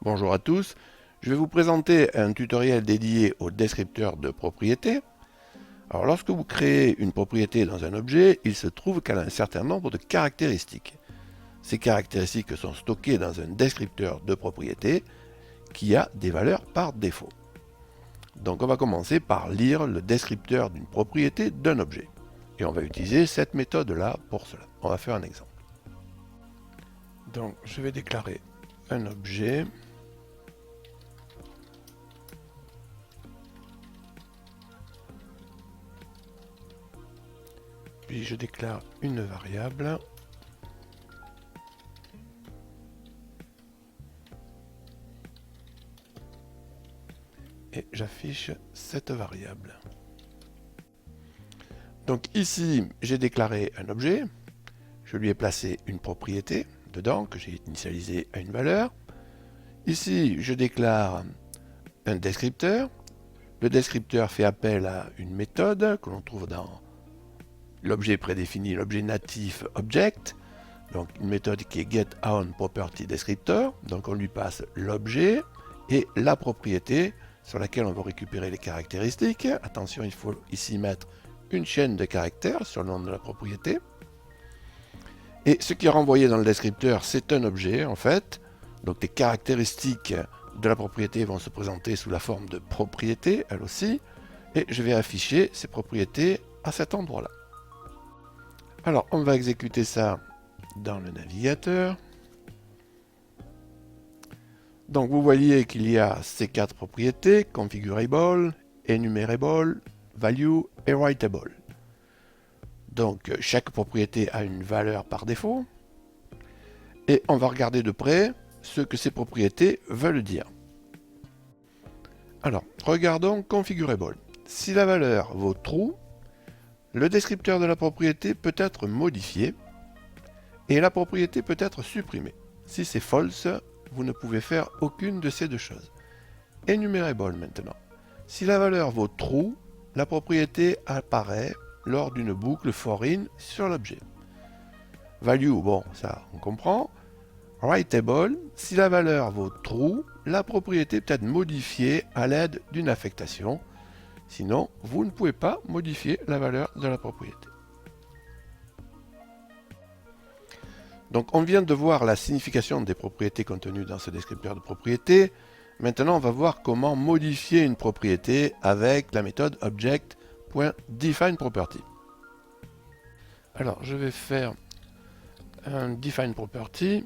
Bonjour à tous, je vais vous présenter un tutoriel dédié au descripteur de propriété. Alors lorsque vous créez une propriété dans un objet, il se trouve qu'elle a un certain nombre de caractéristiques. Ces caractéristiques sont stockées dans un descripteur de propriété qui a des valeurs par défaut. Donc on va commencer par lire le descripteur d'une propriété d'un objet. Et on va utiliser cette méthode-là pour cela. On va faire un exemple. Donc je vais déclarer un objet. Puis je déclare une variable. Et j'affiche cette variable. Donc ici, j'ai déclaré un objet. Je lui ai placé une propriété dedans que j'ai initialisée à une valeur. Ici, je déclare un descripteur. Le descripteur fait appel à une méthode que l'on trouve dans l'objet prédéfini, l'objet natif object. Donc une méthode qui est getOnPropertyDescriptor. Donc on lui passe l'objet et la propriété sur laquelle on va récupérer les caractéristiques. Attention, il faut ici mettre une chaîne de caractères sur le nom de la propriété. Et ce qui est renvoyé dans le descripteur, c'est un objet en fait. Donc les caractéristiques de la propriété vont se présenter sous la forme de propriété, elles aussi. Et je vais afficher ces propriétés à cet endroit-là. Alors on va exécuter ça dans le navigateur. Donc vous voyez qu'il y a ces quatre propriétés, configurable, enumerable, value et writable. Donc chaque propriété a une valeur par défaut. Et on va regarder de près ce que ces propriétés veulent dire. Alors, regardons configurable. Si la valeur vaut true, le descripteur de la propriété peut être modifié et la propriété peut être supprimée. Si c'est false, vous ne pouvez faire aucune de ces deux choses. Enumerable maintenant. Si la valeur vaut true, la propriété apparaît lors d'une boucle for in sur l'objet. Value, bon, ça on comprend. Writable, si la valeur vaut true, la propriété peut être modifiée à l'aide d'une affectation. Sinon, vous ne pouvez pas modifier la valeur de la propriété. Donc on vient de voir la signification des propriétés contenues dans ce descripteur de propriété. Maintenant, on va voir comment modifier une propriété avec la méthode object.defineProperty. Alors, je vais faire un defineProperty.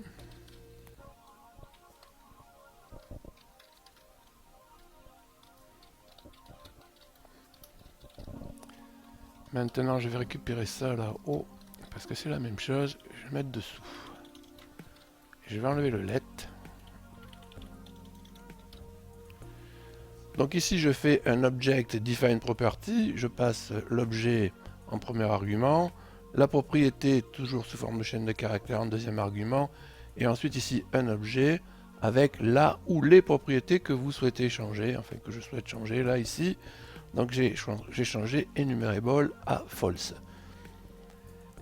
Maintenant, je vais récupérer ça là-haut, parce que c'est la même chose. Je vais mettre dessous. Je vais enlever le let. Donc ici, je fais un object define property. Je passe l'objet en premier argument, la propriété toujours sous forme de chaîne de caractères en deuxième argument, et ensuite ici un objet avec la ou les propriétés que vous souhaitez changer, enfin que je souhaite changer là ici. Donc j'ai changé enumerable à false.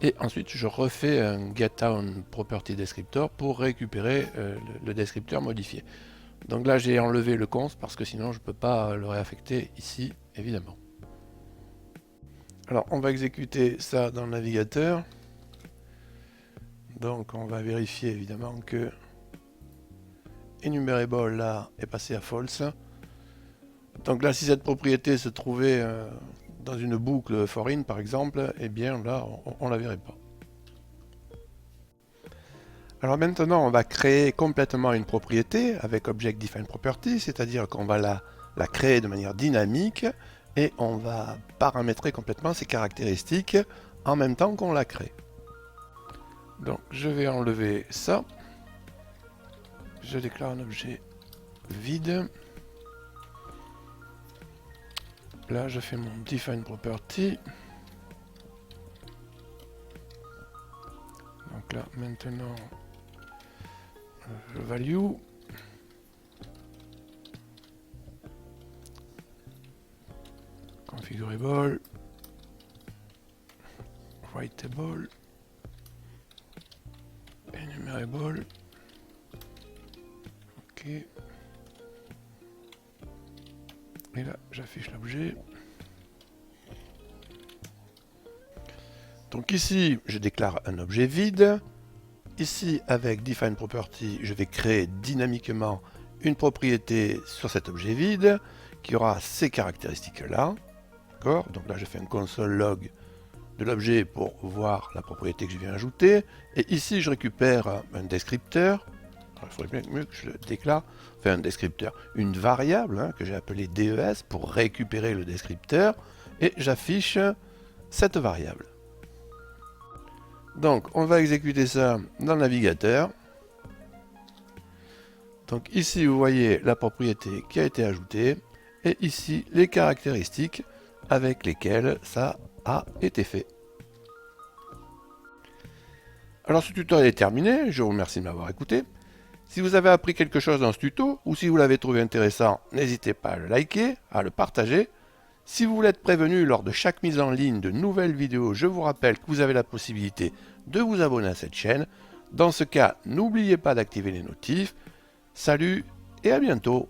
Et ensuite je refais un getOnPropertyDescriptor pour récupérer le descripteur modifié. Donc là j'ai enlevé le const parce que sinon je ne peux pas le réaffecter ici évidemment. Alors on va exécuter ça dans le navigateur. Donc on va vérifier évidemment que enumerable là est passé à false. Donc là si cette propriété se trouvait dans une boucle for in par exemple, eh bien là on ne la verrait pas. Alors maintenant on va créer complètement une propriété avec Object Define Property, c'est-à-dire qu'on va la créer de manière dynamique et on va paramétrer complètement ses caractéristiques en même temps qu'on la crée. Donc je vais enlever ça. Je déclare un objet vide. Là, je fais mon define property. Donc là, maintenant, value. Configurable. Writable. Enumerable. Ok. Ok. Et là, j'affiche l'objet. Donc ici, je déclare un objet vide. Ici, avec Define Property, je vais créer dynamiquement une propriété sur cet objet vide qui aura ces caractéristiques-là. D'accord? Donc là, je fais un console log de l'objet pour voir la propriété que je viens ajouter. Et ici, je récupère un descripteur. Alors, il faudrait bien mieux que je le déclare. Enfin, un descripteur, une variable que j'ai appelée DES pour récupérer le descripteur. Et j'affiche cette variable. Donc, on va exécuter ça dans le navigateur. Donc ici, vous voyez la propriété qui a été ajoutée. Et ici, les caractéristiques avec lesquelles ça a été fait. Alors ce tutoriel est terminé, je vous remercie de m'avoir écouté. Si vous avez appris quelque chose dans ce tuto, ou si vous l'avez trouvé intéressant, n'hésitez pas à le liker, à le partager. Si vous voulez être prévenu lors de chaque mise en ligne de nouvelles vidéos, je vous rappelle que vous avez la possibilité de vous abonner à cette chaîne. Dans ce cas, n'oubliez pas d'activer les notifs. Salut et à bientôt!